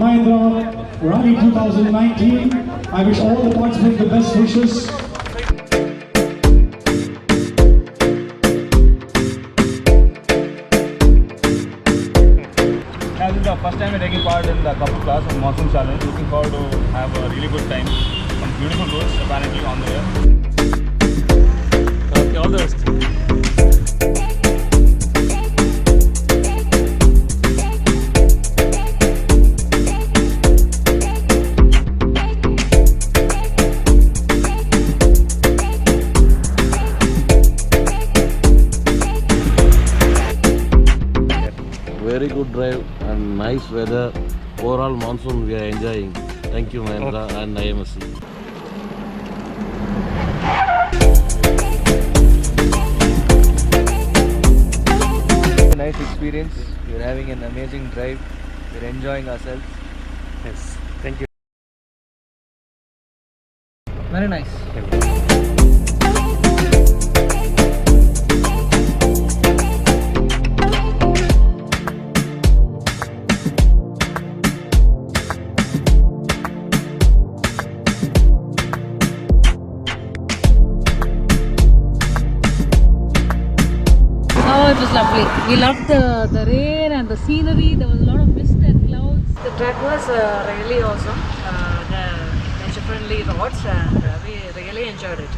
Mahindra Rally 2019. I wish all the participants the best wishes. This is the first time I'm taking part in the couple class of Monsoon Challenge. Looking forward to have a really good time. Some beautiful roads apparently on the way. Okay, all the best. Very good drive and nice weather. Overall monsoon we are enjoying. Thank you Mahindra and IMSC. Nice experience. We're having an amazing drive. We're enjoying ourselves. Yes, thank you. Very nice. Oh, it was lovely. We loved the rain and the scenery. There was a lot of mist and clouds. The track was really awesome. The nature-friendly roads, and we really enjoyed it.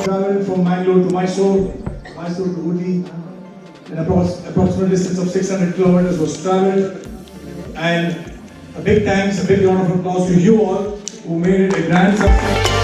Travel from Mangalore to Mysore, Mysore to Ooty. An approximate distance of 600 kilometers was traveled. And a big thanks, a big round of applause to you all who made it a grand success.